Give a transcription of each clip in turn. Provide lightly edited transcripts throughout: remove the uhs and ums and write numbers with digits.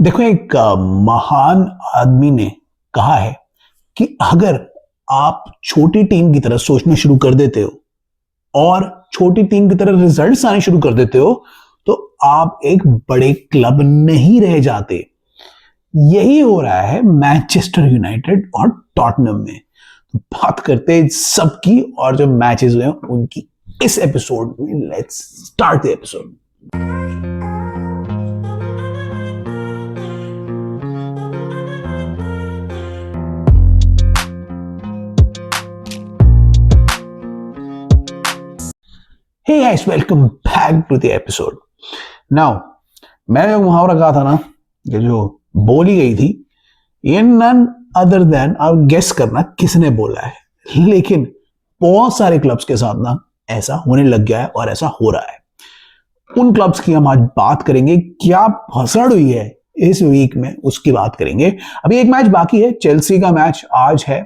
देखो एक महान आदमी ने कहा है कि अगर आप छोटी टीम की तरह सोचना शुरू कर देते हो और छोटी टीम की तरह रिजल्ट्स आने शुरू कर देते हो तो आप एक बड़े क्लब नहीं रह जाते। यही हो रहा है मैनचेस्टर यूनाइटेड और टॉटनहम में। तो बात करते हैं सबकी और जो मैचेस हुए हैं उनकी इस एपिसोड में। Let's start the episode. Hey guys, welcome back to the episode. Now, मैंने जो मुहावरा कहा था ना, ये जो बोली गई थी, ये none other than आप गेस करना किसने बोला है। लेकिन बहुत सारे क्लब्स के साथ ना ऐसा होने लग गया है और ऐसा हो रहा है। उन क्लब्स की हम आज बात करेंगे, क्या भसड़ हुई है इस वीक में उसकी बात करेंगे। अभी एक मैच बाकी है, चेल्सी का मैच आज है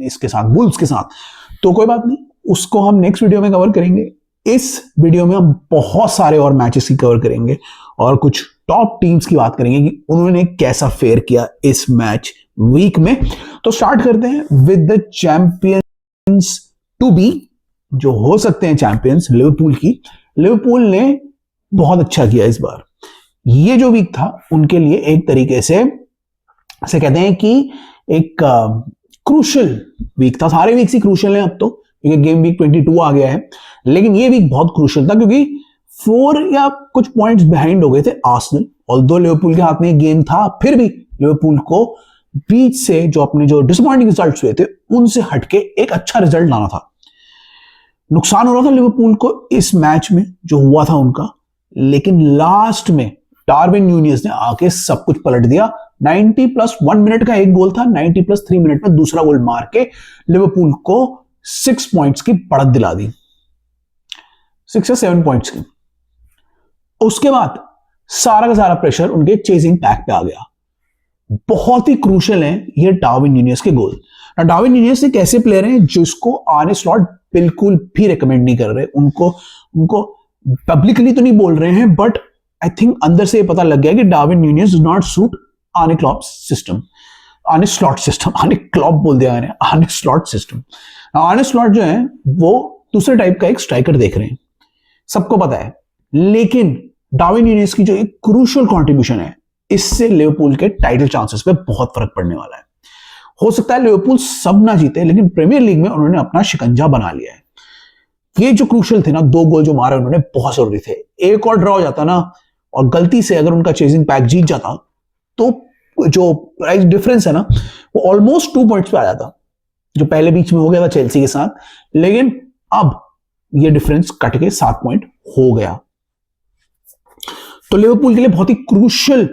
इसके साथ, वुल्व्स के साथ। तो कोई बात नहीं, उसको हम नेक्स्ट वीडियो में कवर करेंगे। इस वीडियो में हम बहुत सारे और मैचेस की कवर करेंगे और कुछ टॉप टीम्स की बात करेंगे कि उन्होंने कैसा फेयर किया इस मैच वीक में। तो स्टार्ट करते हैं with the champions to be, जो हो सकते हैं चैंपियंस, लिवरपूल की। लिवरपूल ने बहुत अच्छा किया इस बार। ये जो वीक था उनके लिए एक तरीके से ऐसे कहते हैं कि एक क्रूशल वीक था। सारे वीक ही क्रूशल हैं अब तो, क्योंकि गेम वीक 22 आ गया है। लेकिन ये वीक बहुत क्रूशल था क्योंकि 4 या कुछ पॉइंट्स बिहाइंड हो गए थे आर्सेनल। ऑल्दो लिवरपूल के हाथ में गेम था, फिर भी लिवरपूल को बीच से जो अपने जो डिसअपॉइंटिंग रिजल्ट्स हुए थे उनसे हटके एक अच्छा रिजल्ट लाना था। नुकसान हो रहा था लिवरपूल को इस मैच में जो हुआ था उनका, लेकिन लास्ट में डार्विन न्यूनेस ने आके सब कुछ पलट दिया। 90+1 मिनट का एक गोल था, 90+3 मिनट में दूसरा गोल मार के लिवरपूल को 6 पॉइंट्स की बढ़त दिला दी, 6 या 7 पॉइंट्स की। उसके बाद सारा का सारा प्रेशर उनके चेजिंग पैक पे आ गया। बहुत ही क्रूशियल है ये डार्विन न्यूनेस के गोल। डार्विन न्यूनेस एक ऐसे प्लेयर हैं जिसको आर्ने स्लॉट बिल्कुल भी रिकमेंड नहीं कर रहे। उनको पब्लिकली तो नहीं बोल रहे हैं, बट आई थिंक अंदर से ये पता लग गया कि Darwin newness does not suit आर्ने Klopp system, आर्ने slot system. आर्ने Klopp बोल दिया मैंने, आर्ने स्लॉट सिस्टम। आर्ने स्लॉट जो है वो दूसरे टाइप का एक स्ट्राइकर देख रहे हैं, सबको पता है। लेकिन डार्विन न्यूनेस की जो एक क्रूशियल कंट्रीब्यूशन है, इससे लिवरपूल के टाइटल चांसेस पे बहुत फर्क पड़ने वाला है। हो सकता है लिवरपूल सब ना जीते, लेकिन प्रीमियर लीग में उन्होंने अपना शिकंजा बना लिया है। ये जो क्रूशियल थे ना, 2 गोल जो मारे उन्होंने, बहुत जरूरी थे। एक और ड्रॉ हो जाता ना, और गलती से अगर उनका चेजिंग पैक जीत जाता तो जो प्राइस डिफरेंस है ना वो ऑलमोस्ट 2 पॉइंट्स पे आ जाता, जो पहले बीच में हो गया था चेल्सी के साथ। लेकिन अब ये डिफरेंस कट के 7 पॉइंट हो गया। तो लिवरपूल के लिए बहुत ही क्रूशियल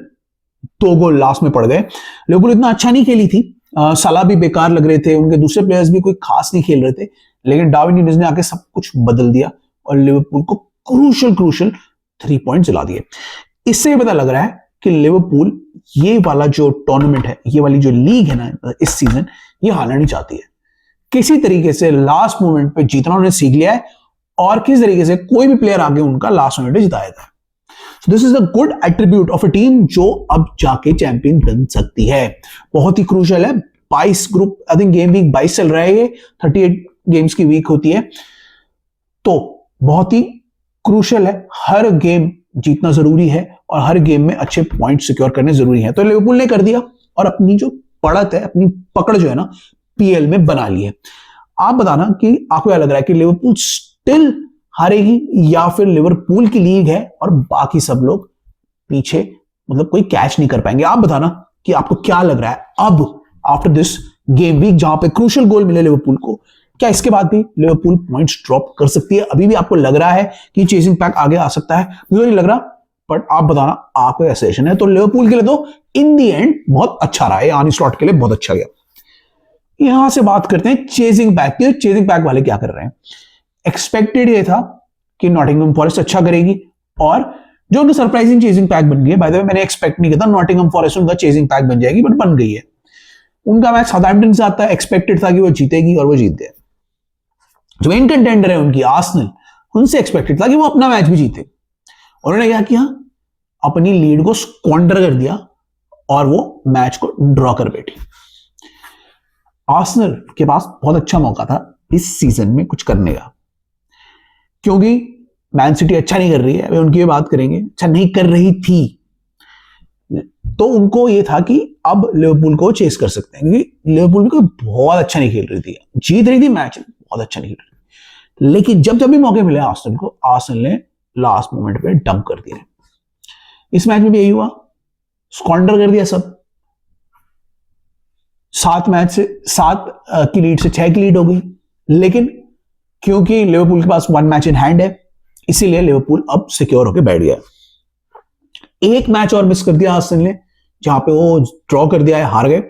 2 गोल लास्ट में पड़ गए। लिवरपूल इतना अच्छा नहीं खेली थी, सलाह भी बेकार लग रहे थे, उनके दूसरे प्लेयर्स भी कोई खास नहीं खेल रहे थे, लेकिन डार्विन न्यूनेस ने आके सब कुछ बदल दिया और लिवरपूल को क्रूशियल 3 पॉइंट दिला दिए। इससे पता लग रहा है कि लिवरपूल ये वाला जो टूर्नामेंट है, ये वाली जो लीग है ना इस सीजन, ये हारना नहीं चाहती है। किसी तरीके से लास्ट मोमेंट पे जीतना उन्होंने सीख लिया है और किस तरीके से कोई भी प्लेयर आगे उनका लास्ट मोमेंट पे जिताया था। So this is a good attribute of a team जो अब जाके चैंपियन बन सकती है। बहुत ही क्रूशियल है। 22 group, I think game week 22 चल रहा है, ये 38 गेम्स की वीक होती है, तो बहुत ही क्रूशियल है। हर गेम जीतना जरूरी है और हर गेम में अच्छे पॉइंट सिक्योर करने जरूरी है। तो लिवरपूल ने कर दिया और अपनी जो बढ़त है, अपनी पकड़ जो है ना पीएल में बना ली है। आप बताना कि आपको क्या लग रहा है कि लिवरपूल स्टिल हारेगी या फिर लिवरपूल की लीग है और बाकी सब लोग पीछे, मतलब कोई कैच नहीं कर पाएंगे। आप बताना कि आपको क्या लग रहा है अब आफ्टर दिस गेम वीक, जहां पे क्रूशियल गोल मिले लिवरपूल को, क्या इसके बाद भी लिवरपूल पॉइंट्स ड्रॉप कर सकती है? अभी भी आपको लग रहा है कि चेजिंग पैक आगे आ सकता है? मुझे नहीं लग रहा, बट आप बताना आपका क्या सजेशन है। तो लिवरपूल के लिए तो इन दी एंड बहुत अच्छा रहा है, आर्ने स्लॉट के लिए बहुत अच्छा गया। यहां से बात करते हैं चेजिंग पैक की। चेजिंग पैक वाले क्या कर रहे हैं? एक्सपेक्टेड ये था कि नॉटिंघम फॉरेस्ट अच्छा करेगी और जो उनका सरप्राइजिंग चेजिंग पैक बन गई है। बाय द वे मैंने एक्सपेक्ट नहीं किया था नॉटिंघम फॉरेस्ट उनका चेजिंग पैक बन जाएगी, बट बन गई है। उनका मैच साउथहैम्पटन से आता है, एक्सपेक्टेड था कि वो जीतेगी और वो जीत गए। जो मेन कंटेंडर है उनकी आर्सेनल, उनसे एक्सपेक्टेड था कि वो अपना मैच भी जीते। उन्होंने क्या किया? अपनी लीड को स्क्वांडर कर दिया और वो मैच को ड्रॉ कर बैठी। आर्सेनल के पास बहुत अच्छा मौका था इस सीजन में कुछ करने का, क्योंकि मैन सिटी अच्छा नहीं कर रही है, अभी उनकी भी बात करेंगे, अच्छा नहीं कर रही थी, तो उनको ये था कि अब लिवरपूल को चेस कर सकते हैं, क्योंकि लिवरपूल भी कोई बहुत अच्छा नहीं खेल रही थी, जीत रही थी मैच, बहुत अच्छा नहीं खेल रही थी, लेकिन जब भी मौके मिले आर्सेनल को, आर्सेनल ने लास्ट मोमेंट पे डंप कर दिया। इस मैच में भी यही हुआ, स्क्वांडर कर दिया सब। 7 की लीड से 6 की लीड हो गई, लेकिन क्योंकि लिवरपूल के पास 1 मैच इन हैंड है, इसीलिए लिवरपूल अब सिक्योर होकर बैठ गया। एक मैच और मिस कर दिया आर्सेनल ने, जहां पे वो ड्रॉ कर दिया है, हार गए,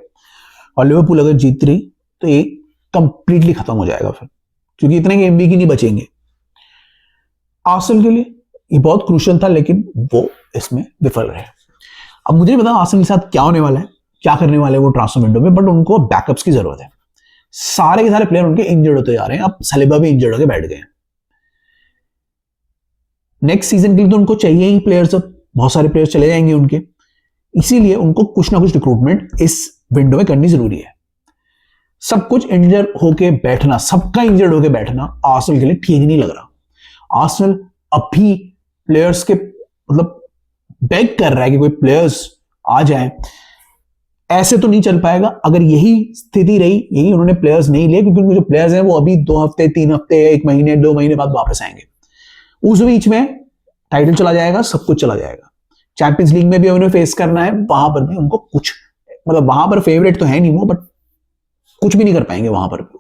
और लिवरपूल अगर जीत रही तो ये कंप्लीटली खत्म हो जाएगा फिर, क्योंकि इतने गेम वीक ही नहीं बचेंगे। आर्सेनल के लिए ये बहुत क्रूशियल था, लेकिन वो इसमें विफल रहे। अब मुझे नहीं पता आर्सेनल के साथ क्या होने वाला है, क्या करने वाले हैं वो ट्रांसफर विंडो में, बट उनको बैकअप्स की जरूरत है। सारे के सारे प्लेयर उनके इंजर्ड होते जा रहे हैं, अब सलीबा भी इंजर्ड होकर बैठ गए हैं। नेक्स्ट सीजन के लिए तो उनको चाहिए ही प्लेयर्स, अब बहुत सारे प्लेयर्स चले जाएंगे उनके, इसीलिए उनको कुछ ना कुछ रिक्रूटमेंट इस विंडो में करनी जरूरी है। सब कुछ इंजर्ड होके बैठना, सबका इंजर्ड होके बैठना आर्सेनल के लिए ठीक नहीं लग रहा। आर्सेनल अभी प्लेयर्स के मतलब बेग कर रहा है कि कोई प्लेयर्स आ जाए, ऐसे तो नहीं चल पाएगा। अगर यही स्थिति रही, यही उन्होंने प्लेयर्स नहीं लिए, क्योंकि उनके जो प्लेयर्स हैं वो अभी 2 हफ्ते 3 हफ्ते 1 महीने 2 महीने बाद वापस आएंगे, उस बीच में टाइटल चला जाएगा, सब कुछ चला जाएगा। चैंपियंस लीग में भी उन्हें फेस करना है, वहां पर भी उनको कुछ मतलब वहां पर फेवरेट तो है नहीं वो, बट कुछ भी नहीं कर पाएंगे वहां पर भी।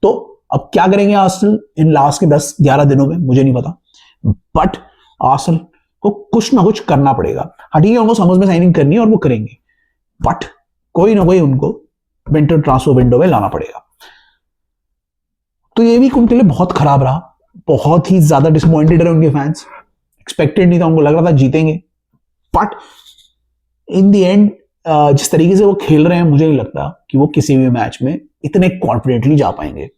तो अब क्या करेंगे आर्सेनल इन लास्ट के 10-11 दिनों में, मुझे नहीं पता, बट आर्सेनल को कुछ ना कुछ करना पड़ेगा। हाँ ठीक है, उनको समझ में साइनिंग करनी है और वो करेंगे, बट कोई ना कोई उनको विंटर ट्रांसफर विंडो में लाना पड़ेगा। तो ये भी उनके लिए बहुत खराब रहा, बहुत ही ज्यादा डिसअपॉइंटेड रहे उनके फैंस, एक्सपेक्टेड नहीं था, उनको लग रहा था जीतेंगे, बट इन द एंड जिस तरीके से वो खेल रहे हैं, मुझे नहीं लगता कि वो किसी भी मैच में इतने कॉन्फिडेंटली जा पाएंगे।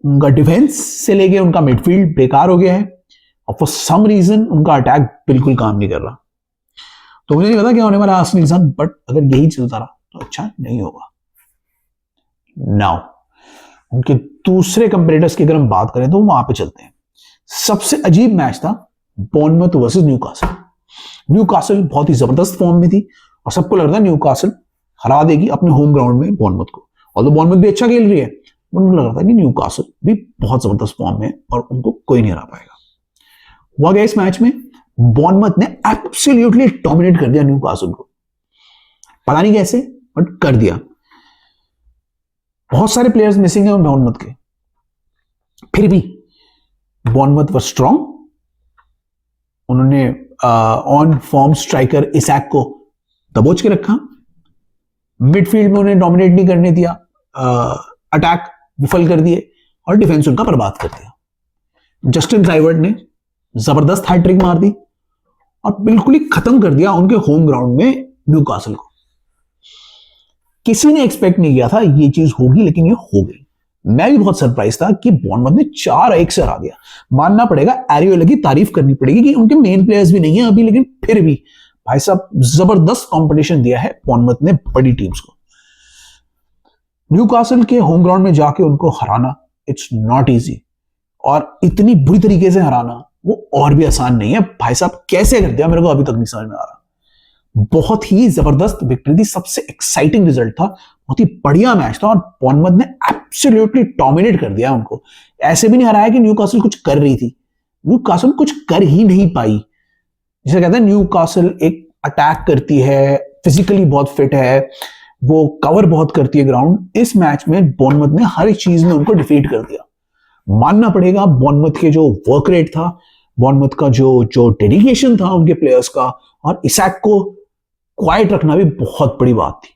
उनका डिफेंस से लेके उनका मिडफील्ड बेकार हो गया है, और फॉर सम रीजन उनका अटैक बिल्कुल काम नहीं कर रहा। तो मुझे नहीं पता क्या होने वाला आर्सेनल के साथ, बट अगर यही चलता रहा तो अच्छा नहीं होगा। नाउ उनके दूसरे कंपेटिटर्स की अगर हम बात करें तो वहां पे चलते हैं। सबसे अजीब मैच था बॉर्नमथ वर्सेस न्यूकासल। न्यूकासल बहुत ही जबरदस्त फॉर्म में थी और सबको लग रहा था न्यूकासल हरा देगी अपने होम ग्राउंड में बॉर्नमथ को, और तो बॉर्नमथ भी अच्छा खेल रही है, उनको लग रहा था कि न्यूकासल भी बहुत जबरदस्त फॉर्म में और उनको कोई नहीं हरा पाएगा। हुआ गया इस मैच में, बॉर्नमथ ने एब्सोल्युटली डोमिनेट कर दिया न्यूकासल को, पता नहीं कैसे बट कर दिया। बहुत सारे प्लेयर्स मिसिंग हैं बॉर्नमथ के, फिर भी बॉर्नमथ वर स्ट्रांग। उन्होंने ऑन फॉर्म स्ट्राइकर इसाक को दबोच के रखा, मिडफील्ड में उन्हें डोमिनेट नहीं करने दिया, अटैक विफल कर दिए और डिफेंस उनका बर्बाद कर दिया। जस्टिन क्लाइवर्ट ने जबरदस्त हैट्रिक मार दी और बिल्कुल ही खत्म कर दिया उनके होम ग्राउंड में न्यूकासल को। किसी ने एक्सपेक्ट नहीं किया था ये चीज होगी, लेकिन ये हो गई। मैं भी बहुत सरप्राइज था कि बॉर्नमथ ने 4-1 से हरा दिया। मानना पड़ेगा, एरियोला की तारीफ करनी पड़ेगी कि उनके मेन प्लेयर्स भी नहीं है अभी, लेकिन फिर भी भाई साहब जबरदस्त कंपटीशन दिया है बॉर्नमथ ने बड़ी टीम्स को। न्यूकासल के होम ग्राउंड में जाके उनको हराना इट्स नॉट इजी, और इतनी बुरी तरीके से हराना वो और भी आसान नहीं है। भाई साहब कैसे कर दिया मेरे को अभी तक नहीं समझ में आ रहा। बहुत ही जबरदस्त विक्ट्री थी, सबसे एक्साइटिंग रिजल्ट था, बहुत ही बढ़िया मैच था और बॉर्नमथ ने एब्सोल्युटली डोमिनेट कर दिया उनको। ऐसे भी नहीं हराया कि न्यूकासल कुछ कर रही थी, न्यूकासल कुछ कर ही नहीं पाई। जिसे कहते हैं न्यूकासल एक अटैक करती है, फिजिकली बहुत फिट है, वो कवर बहुत करती है ग्राउंड। इस मैच में बॉर्नमथ ने हर एक चीज में उनको डिफीट कर दिया। मानना पड़ेगा बॉर्नमथ के जो वर्क रेट था, बॉर्नमथ का जो डेडिकेशन था उनके प्लेयर्स का, और इसाक को क्वाइट रखना भी बहुत बड़ी बात थी।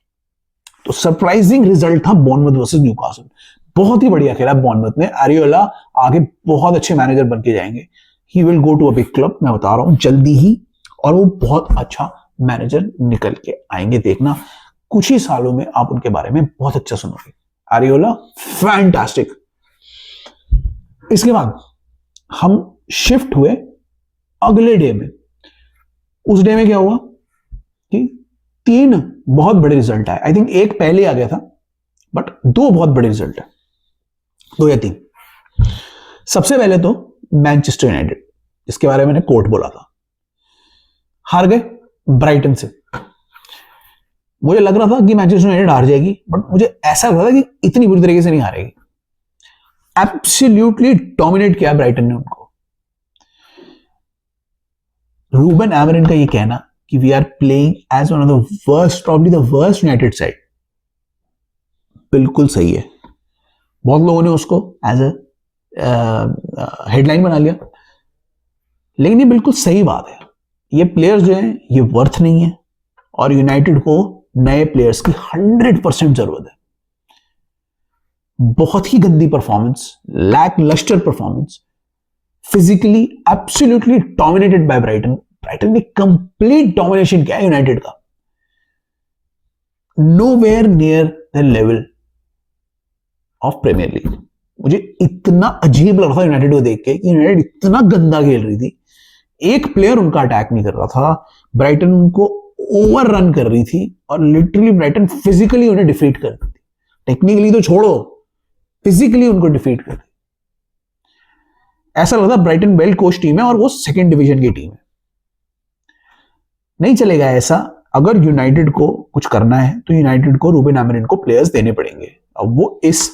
तो सरप्राइजिंग रिजल्ट था बॉर्नमथ वर्सेस न्यूकासल। बहुत ही बढ़िया खेला बॉर्नमथ ने। एरियोला आगे बहुत अच्छे मैनेजर बन के जाएंगे, he will go to a big club, मैं बता रहा हूं जल्दी ही, और वो बहुत अच्छा मैनेजर निकल के आएंगे। देखना कुछ ही सालों में आप उनके बारे में बहुत अच्छा सुनोगे। Areola fantastic. इसके बाद हम शिफ्ट हुए अगले डे में। उस डे में क्या हुआ कि 3 बहुत बड़े रिजल्ट आए। आई थिंक एक पहले आ गया था, बट 2 बहुत बड़े रिजल्ट है, 2 या 3। सबसे पहले तो मैनचेस्टर यूनाइटेड, जिसके बारे में मैंने कोर्ट बोला था, हार गए ब्राइटन से। मुझे लग रहा था कि मैनचेस्टर यूनाइटेड हार जाएगी, बट मुझे ऐसा लग रहा था कि इतनी बुरी तरीके से नहीं हारेगी। एब्सोल्युटली डोमिनेट किया ब्राइटन ने उनको। रूबन एमरिन का ये कहना कि we are playing as one of the worst, probably the worst United side, बिल्कुल सही है। बहुत लोगों ने उसको एज अ हेडलाइन बना लिया, लेकिन ये बिल्कुल सही बात है। ये प्लेयर्स जो हैं ये वर्थ नहीं है, और यूनाइटेड को नए प्लेयर्स की 100% जरूरत है। बहुत ही गंदी performance, lack lustre performance, physically absolutely dominated by Brighton. Brighton ने कंप्लीट डोमिनेशन किया यूनाइटेड का, nowhere near the level of premier league. मुझे इतना अजीब लग रहा था यूनाइटेड को देख के कि यूनाइटेड इतना गंदा खेल रही थी, एक प्लेयर उनका अटैक नहीं कर रहा था, ब्राइटन उनको ओवर रन कर रही थी, और लिटरली ब्राइटन फिजिकली उन्हें डिफीट कर रही थी। टेक्निकली तो छोड़ो, फिजिकली उनको डिफीट कर रही। ऐसा लगता ब्राइटन वेल कोच टीम है और वो 2nd डिवीजन की टीम है। नहीं चलेगा ऐसा। अगर यूनाइटेड को कुछ करना है तो यूनाइटेड को रूबन एमरिन को प्लेयर्स देने पड़ेंगे। अब वो इस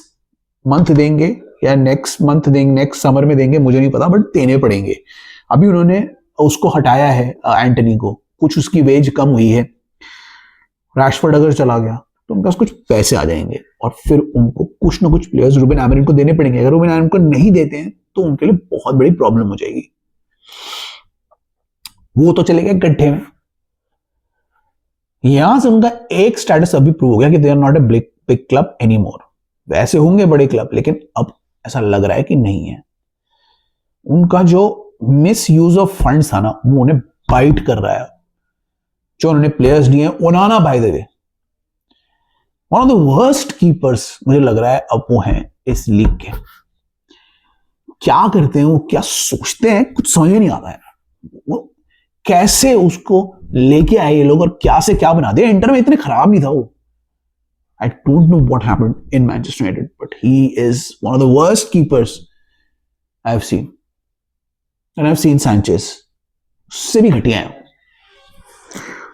मंथ देंगे या नेक्स्ट मंथ देंगे, नेक्स्ट समर में देंगे, मुझे नहीं पता, बट देने पड़ेंगे। अभी उन्होंने उसको हटाया है एंटनी को, कुछ उसकी वेज कम हुई है। रैशफोर्ड अगर चला गया तो उनके पास कुछ पैसे आ जाएंगे, और फिर उनको कुछ ना कुछ प्लेयर्स रूबन एमरिन को देने पड़ेंगे। अगर रूबन एमरिन को नहीं देते हैं तो उनके लिए बहुत बड़ी प्रॉब्लम हो जाएगी। वो तो चले गए गड्ढे में। यहां से उनका एक स्टेटस अभी प्रूव हो गया कि they are not a big club any more. वैसे होंगे बड़े क्लब, लेकिन अब ऐसा लग रहा है कि नहीं है। उनका जो मिस यूज ऑफ फंड्स था ना, वो उन्हें बाइट कर रहा है। जो उन्होंने प्लेयर्स दिए, ओनाना by the way, one of the worst keepers मुझे लग रहा है अब वो हैं इस लीग के। क्या करते हैं वो, क्या सोचते हैं, कुछ समझ में नहीं आता है। वो कैसे उसको लेके आए ये लोग और क्या से क्या बना दिया। इंटर में इतने खराब नहीं था वो। आई don't know what happened in Manchester United, but he is one of the worst keepers I have seen, and I have seen Sanchez, उससे भी घटिया है।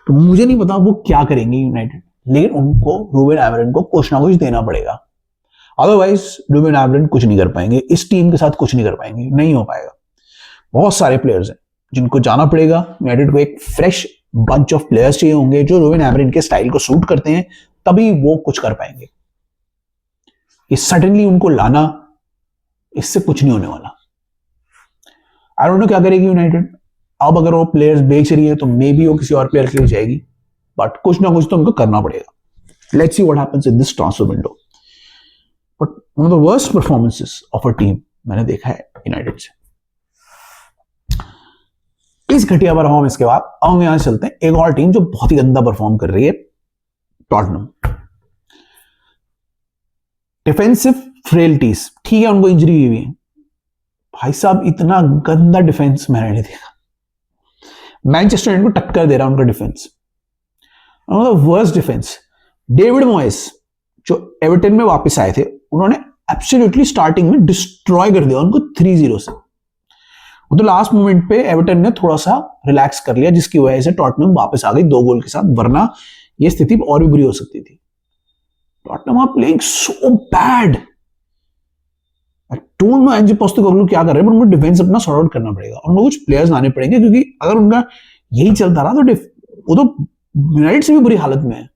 तो मुझे नहीं पता वो क्या करेंगे यूनाइटेड, लेकिन उनको रूबन एमरिन को कुछ ना कुछ देना पड़ेगा। अदरवाइज रूबन एमरिन कुछ नहीं कर पाएंगे, इस टीम के साथ कुछ नहीं कर पाएंगे, नहीं हो पाएगा। बहुत सारे प्लेयर्स हैं जिनको जाना पड़ेगा। यूनाइटेड को एक फ्रेश बंच ऑफ प्लेयर्स चाहिए होंगे जो रूबन एमरिन के स्टाइल को सूट करते हैं, तभी वो कुछ कर पाएंगे। ये सडनली उनको लाना, इससे कुछ नहीं होने वाला। आई डोंट नो क्या करेगी यूनाइटेड। अब अगर वो प्लेयर्स बेच रही है तो मे बी वो किसी और प्लेयर के लिए जाएगी, बट कुछ ना कुछ तो उनको करना पड़ेगा। Let's see what happens in this transfer window. But one of the worst performances of a team मैंने देखा है यूनाइटेड से। इस घटिया परफॉर्मेंस के बाद अब हम यहां चलते हैं एक और टीम जो बहुत ही गंदा परफॉर्म कर रही है, टॉटनहम। डिफेंसिव फ्रेलिटीज, ठीक है, उनको इंजरी हुई है। भाई साहब इतना गंदा डिफेंस मैंने नहीं देखा। मैनचेस्टर यूनाइटेड को टक्कर दे रहा है उनका डिफेंस, वर्स्ट डिफेंस। डेविड मॉयस जो एवर्टन में वापस आए थे, उन्होंने एब्सोल्युटली स्टार्टिंग में डिस्ट्रॉय कर दिया उनको 3-0 से। वो तो लास्ट मोमेंट पे एवर्टन ने थोड़ा सा रिलैक्स कर लिया, जिसकी वजह से टॉटनहम वापस आ गई 2 गोल के साथ, वरना ये स्थिति और भी बुरी हो सकती थी। Tottenham are playing so bad. I don't know Ange Postecoglou क्या कर रहे हैं, पर उनको डिफेंस अपना सॉर्ट आउट करना पड़ेगा। उनको कुछ प्लेयर्स लाने पड़ेंगे, क्योंकि अगर उनका यही चलता रहा तो वो तो यूनाइटेड से भी बुरी हालत में है।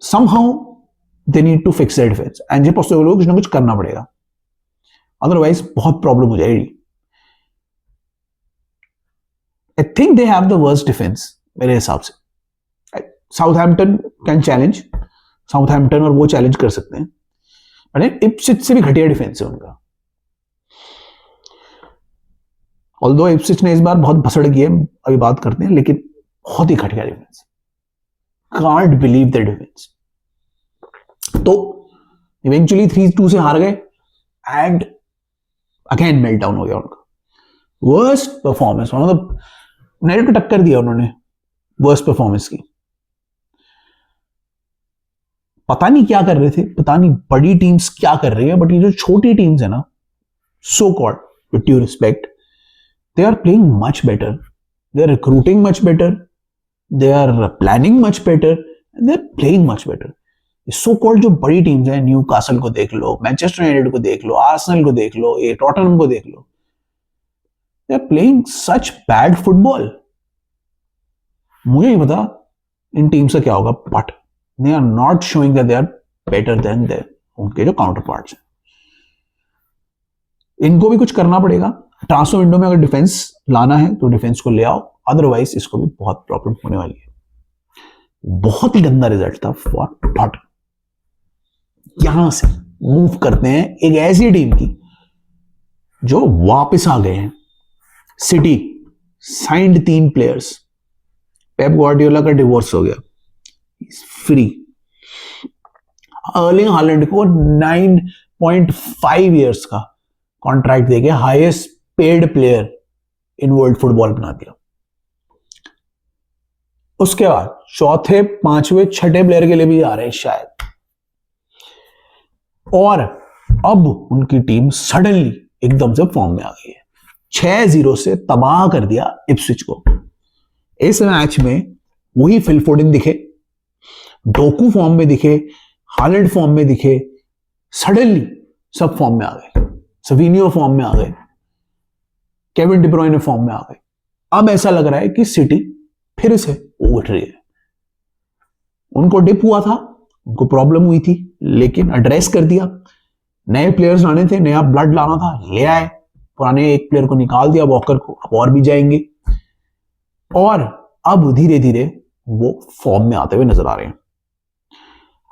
somehow they need to fix their defense। एंजे Postecoglou को कुछ ना कुछ करना पड़ेगा, अदरवाइज बहुत प्रॉब्लम हो जाएगी। I think they have the worst defence मेरे हिसाब से। साउथहैम्पटन कैन चैलेंज, साउथहैम्पटन और वो चैलेंज कर सकते हैं, बट इप्सविच से भी घटिया डिफेंस है उनका। ऑल्दो इप्सविच ने इस बार बहुत भसड़ की है, अभी बात करते हैं, लेकिन बहुत ही घटिया defence. Can't believe the defence. तो इवेंचुअली 3-2 से हार गए, एंड अगेन मेल्ट डाउन हो गया उनका। वर्स्ट परफॉर्मेंस, मतलब यूनाइटेड को टक्कर दिया उन्होंने वर्स्ट परफॉर्मेंस की। पता नहीं क्या कर रहे थे, पता नहीं बड़ी टीम्स क्या कर रही है, बट ये जो छोटी टीम्स है ना, so called, with due respect, they are playing much better, they are recruiting much better, they are planning much better, and they are playing much better. So called जो बड़ी टीम्स हैं, new castle को देख लो, Manchester United को देख लो, Arsenal को देख लो, ये टॉटनहम को देख लो, they are playing such bad football. मुझे नहीं पता इन टीम्स का क्या होगा, but they are not showing that they are better than उनके जो काउंटर पार्ट्स हैं। इनको भी कुछ करना पड़ेगा। ट्रांसफर विंडो में अगर डिफेंस लाना है तो डिफेंस को ले आओ, अदरवाइज इसको भी बहुत प्रॉब्लम होने वाली है। बहुत ही गंदा रिजल्ट था फॉर टॉटनहम। यहां से मूव करते हैं एक ऐसी टीम की जो वापस आ गए हैं। City signed 3 players, Pep Guardiola का डिवोर्स हो गया, फ्री। अर्लिंग हालैंड को 9.5 इयर्स का कॉन्ट्रैक्ट देके highest paid player in world football बना दिया। उसके बाद चौथे, पांचवें, छठे प्लेयर के लिए भी आ रहे हैं शायद। और अब उनकी टीम सडनली एकदम से फॉर्म में आ गई है। 6-0 से तबाह कर दिया इप्सविच को। इस मैच में वही फिल फोडेन दिखे, डोकू फॉर्म में दिखे, हालैंड फॉर्म में दिखे, सडनली सब फॉर्म में आ गए। सविनियो फॉर्म में आ गए, केविन डी ब्रुयने फॉर्म में आ गए। अब ऐसा लग रहा है कि सिटी फिर से उठ रही है। उनको डिप हुआ था, उनको प्रॉब्लम हुई थी, लेकिन एड्रेस कर दिया। नए प्लेयर्स लाने थे, नया ब्लड लाना था, ले आए। पुराने एक प्लेयर को निकाल दिया, वॉकर को, अब और भी जाएंगे। और अब धीरे धीरे वो फॉर्म में आते हुए नजर आ रहे हैं।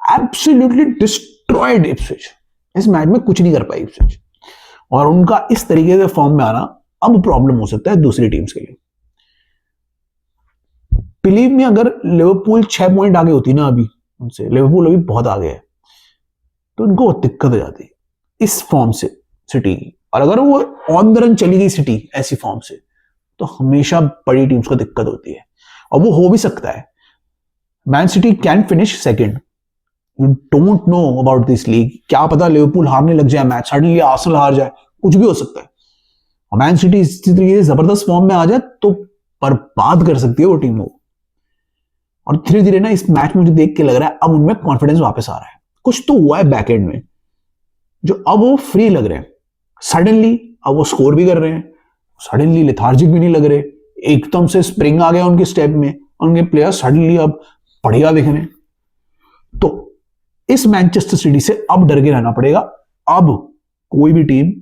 Absolutely destroyed Ipswich. इस मैच में कुछ नहीं कर पाई इप्सविच, और उनका इस तरीके से फॉर्म में आना अब प्रॉब्लम हो सकता है दूसरी टीम्स के लिए। बिलीव में अगर लिवरपूल 6 पॉइंट आगे होती ना अभी उनसे, लिवरपूल अभी बहुत आगे है, तो उनको दिक्कत हो जाती इस फॉर्म से सिटी की। और अगर वो ऑन द रन चली गई सिटी ऐसी फॉर्म से, तो हमेशा बड़ी टीम्स को दिक्कत होती है, और वो हो भी सकता है। Man city can finish second, you don't know about this league. क्या पता लिवरपूल हारने लग जाए मैच, सडनली आर्सेनल हार जाए, कुछ भी हो सकता है। और मैन सिटी इसी तरीके से जबरदस्त फॉर्म में आ जाए तो बर्बाद कर सकती है वो टीम को। और धीरे धीरे ना इस मैच में मुझे देख के लग रहा है अब उनमें कॉन्फिडेंस वापस आ रहा है। कुछ तो हुआ है बैक एंड में, जो अब वो फ्री लग रहे हैं। सडनली अब वो स्कोर भी कर रहे हैं, सडनली लेथार्जिक भी नहीं लग रहे, एकदम से स्प्रिंग आ गया उनके स्टेप में, उनके प्लेयर सडनली अब बढ़िया दिख रहे हैं। तो इस मैनचेस्टर सिटी से अब डर के रहना पड़ेगा। अब कोई भी टीम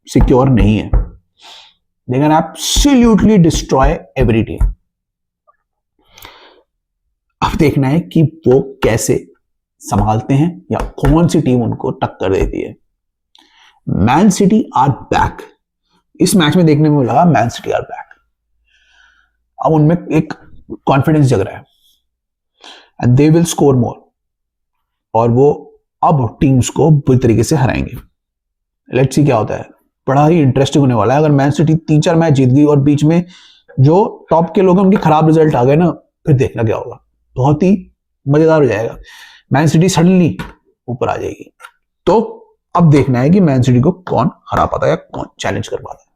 सिक्योर नहीं है। They can absolutely destroy every team. अब देखना है कि वो कैसे संभालते हैं या कौन सी टीम उनको टक्कर देती है। Man City are back. इस मैच में देखने में लगा मैन सिटी आर बैक। अब उनमें एक कॉन्फिडेंस जग रहा है and they will score more, और वो अब टीम्स को बुरी तरीके से हराएंगे। लेट्स सी क्या होता है। बड़ा ही इंटरेस्टिंग होने वाला है। अगर मैन सिटी 3-4 मैच जीत गई और बीच में जो टॉप के लोग हैं उनके खराब रिजल्ट आ गए ना, फिर देखना क्या होगा। बहुत ही मजेदार हो जाएगा। मैन सिटी सडनली ऊपर आ जाएगी। तो अब देखना है कि मैन सिटी को कौन हरा पाता है या कौन चैलेंज कर पाता है।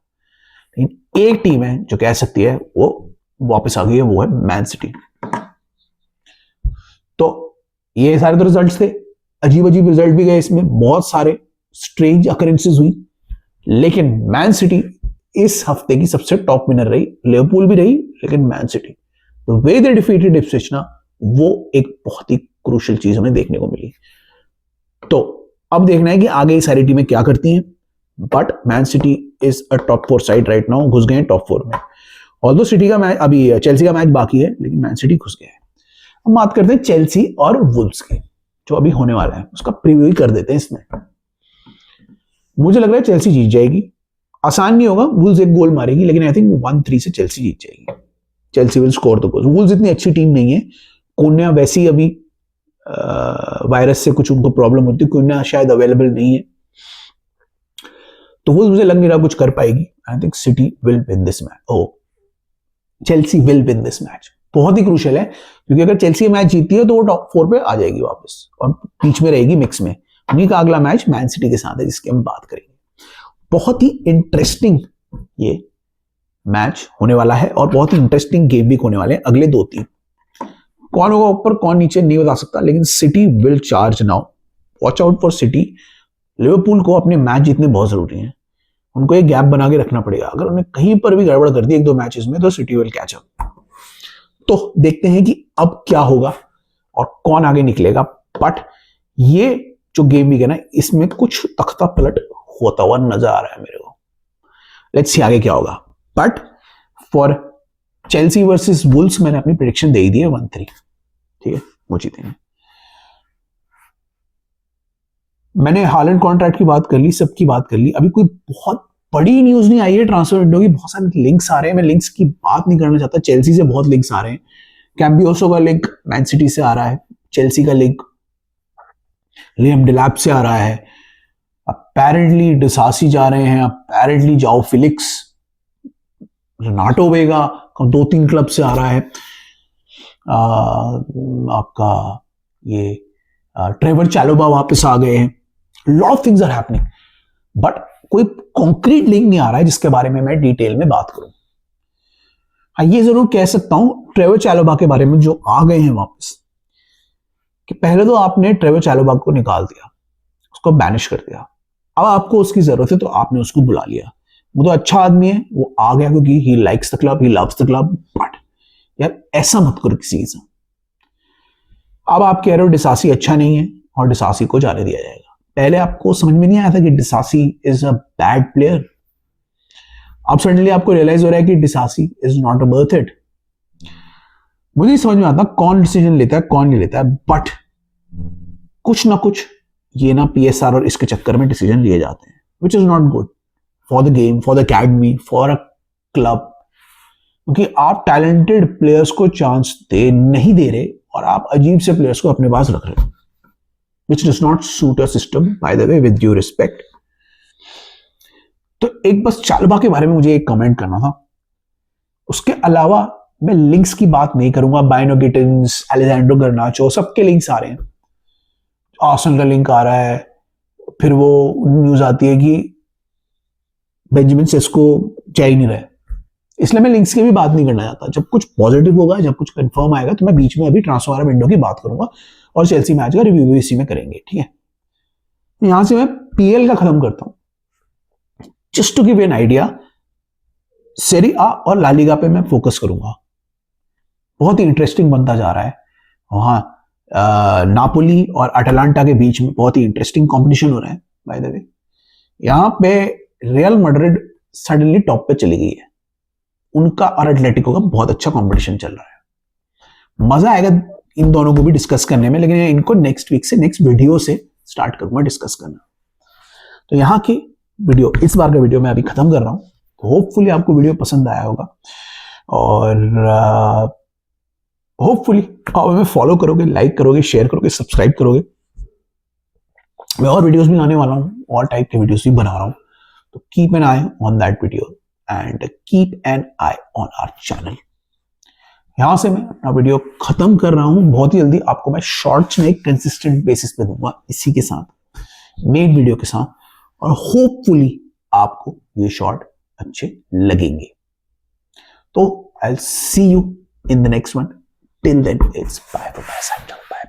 लेकिन एक टीम है जो कह सकती है वो वापस आ गई है, वो है मैन सिटी। तो ये सारे तो रिजल्ट्स थे, अजीब अजीब रिजल्ट भी गए इसमें, बहुत सारे स्ट्रेंज अकरेंसेस हुई, लेकिन मैन सिटी इस हफ्ते की सबसे टॉप विनर रही। लिवरपूल भी रही, लेकिन man city the way they defeated Ipswich ना, वो एक बहुत ही क्रूशियल चीज हमें देखने को मिली। तो अब देखना है कि आगे ये सारी टीमें क्या करती हैं। But man city is a top 4 side right now, घुस गए हैं टॉप 4 में। ऑल्दो सिटी का मैच, अभी चेल्सी का मैच बाकी है, लेकिन मैन सिटी घुस गए हैं। हम बात करते हैं चेल्सी और वुल्व्स की, जो अभी होने वाला है, उसका प्रीव्यू ही कर देते हैं इसमें। मुझे लग रहा है चेल्सी जीत जाएगी। आसान नहीं होगा, वुल्व्स एक गोल मारेगी, लेकिन आई थिंक 1-3 से चेल्सी जीत जाएगी। Chelsea will score the goal. Wolves इतनी अच्छी टीम नहीं है। कोन्या वैसी अभी वायरस से कुछ उनको प्रॉब्लम होती है, कोन्या शायद अवेलेबल नहीं है। तो वो मुझे लग नहीं रहा कुछ कर पाएगी। I think City will win this match, or Chelsea will win this match. बहुत ही क्रूशियल है, क्योंकि अगर चेल्सी मैच जीती है तो वो टॉप 4 पे आ जाएगी वापस और बीच में रहेगी मिक्स में। उन्हीं का अगला मैच मैन सिटी के साथ है, जिसकी हम बात करेंगे। बहुत ही इंटरेस्टिंग ये मैच होने वाला है और बहुत ही इंटरेस्टिंग गेम भी होने वाले हैं अगले 2-3। कौन होगा ऊपर कौन नीचे नहीं बता सकता, लेकिन city will charge now. Watch out for city. Liverpool को अपने मैच जीतने बहुत जरूरी है, उनको एक गैप बना के रखना पड़ेगा। अगर उन्हें कहीं पर भी गड़बड़ कर दी 1-2 मैचेस में तो सिटी विल कैच अप। तो देखते हैं कि अब क्या होगा और कौन आगे निकलेगा। बट ये जो गेम वीक है ना, इसमें कुछ तख्ता पलट होता हुआ नजर आ रहा है मेरे को। लेट्स सी आगे क्या होगा। But for Chelsea versus Wolves मैंने अपनी प्रेडिक्शन दे ही दी है 1-3, ठीक है, वो जीतेंगे। मैंने हालैंड कॉन्ट्रैक्ट की बात कर ली, सबकी बात कर ली। अभी कोई बहुत बड़ी न्यूज नहीं आई है ट्रांसफर विंडो की। बहुत सारे लिंक्स आ रहे हैं, मैं लिंक्स की बात नहीं करना चाहता। चेल्सी से बहुत लिंक्स आ रहे हैं। कैम्बियोसो का लिंक मैन सिटी से आ रहा है, चेल्सी का लिंक लियम डेलैप से आ रहा है, अपेरेंटली डिसासी जा रहे हैं, अपेरेंटली जाओ फिलिक्स, रेनाटो वेगा 2-3 क्लब से आ रहा है। आपका ये ट्रेवर चैलोबा वापस आ गए हैं। Lot of things are happening, but कोई कॉन्क्रीट लिंक नहीं आ रहा है जिसके बारे में मैं डिटेल में बात करूं। हाँ, ये जरूर कह सकता हूं ट्रेवर चैलोबा के बारे में जो आ गए हैं वापस, कि पहले तो आपने ट्रेवर चैलोबा को निकाल दिया, उसको बैनिश कर दिया। अब आपको उसकी जरूरत है तो आपने उसको बुला लिया। वो तो अच्छा आदमी है, वो आ गया क्योंकि he likes the club, he loves the club. But यार ऐसा मत करो किसी के साथ। अब आप कह रहे हो डिसासी अच्छा नहीं है और डिसासी को जाने दिया जाएगा। पहले आपको समझ में नहीं आया था कि डिसासी इज अ बैड प्लेयर। अब सडनली आपको रियलाइज हो रहा है कि डिसासी is not a worth it. मुझे समझ में आता कौन डिसीजन लेता है कौन नहीं लेता है, बट कुछ ना कुछ ये ना PSR और इसके चक्कर में डिसीजन लिए जाते हैं, which is not good for the game, for the academy, for a club. क्योंकि आप टैलेंटेड प्लेयर्स को चांस नहीं दे रहे और आप अजीब से प्लेयर्स को अपने पास रख रहे हो, which does not suit your system, by the way, with due respect. तो एक बस चालबा के बारे में मुझे एक कमेंट करना था। उसके अलावा मैं लिंक्स की बात नहीं करूंगा। बाइनो गिटिंस, एलेजांड्रो गर्नाचो, सबके लिंक्स आ रहे हैं। आर्सेनल का लिंक आ रहा है, फिर वो न्यूज आती है कि बेंजामिन सेस्को जा ही नहीं रहे। इसलिए मैं लिंक्स की भी बात नहीं करना चाहता। जब कुछ पॉजिटिव होगा, जब कुछ कंफर्म आएगा, तो मैं बीच में अभी ट्रांसफर विंडो की बात करूंगा और चेल्सी मैच का रिव्यू भी इसी में करेंगे, ठीक है। यहां से मैं PL का खत्म करता हूं। Just to give an idea, Serie A और ला लीगा पे मैं फोकस करूंगा। बहुत ही इंटरेस्टिंग बनता जा रहा है। वहां नापोली और अटलांटा के बीच में बहुत ही इंटरेस्टिंग कॉम्पिटिशन हो रहा है। बाय द वे, यहां पे रियल मैड्रिड सडनली टॉप पे चली गई है। उनका और एटलेटिको का बहुत अच्छा कंपटीशन चल रहा है। मजा आएगा इन दोनों को भी डिस्कस करने में, लेकिन इनको नेक्स्ट वीक से, नेक्स्ट वीडियो से स्टार्ट करूंगा डिस्कस करना। तो यहाँ की वीडियो, इस बार का वीडियो मैं अभी खत्म कर रहा हूं। तो होपफुली आपको वीडियो पसंद आया होगा और होपफुली आप हमें फॉलो करोगे, लाइक करोगे, शेयर करोगे, सब्सक्राइब करोगे। मैं और वीडियोस भी लाने वाला हूं, और टाइप के वीडियोस भी बना रहा हूं। तो keep an eye on that video and keep an eye on our channel. यहां से मैं अपना वीडियो खत्म कर रहा हूं। बहुत ही जल्दी आपको मैं शॉर्ट्स में एक कंसिस्टेंट बेसिस पे दूंगा, इसी के साथ, मेन वीडियो के साथ, और होपफुली आपको ये शॉर्ट अच्छे लगेंगे। तो I will see you in the next one. Till then it's bye bye.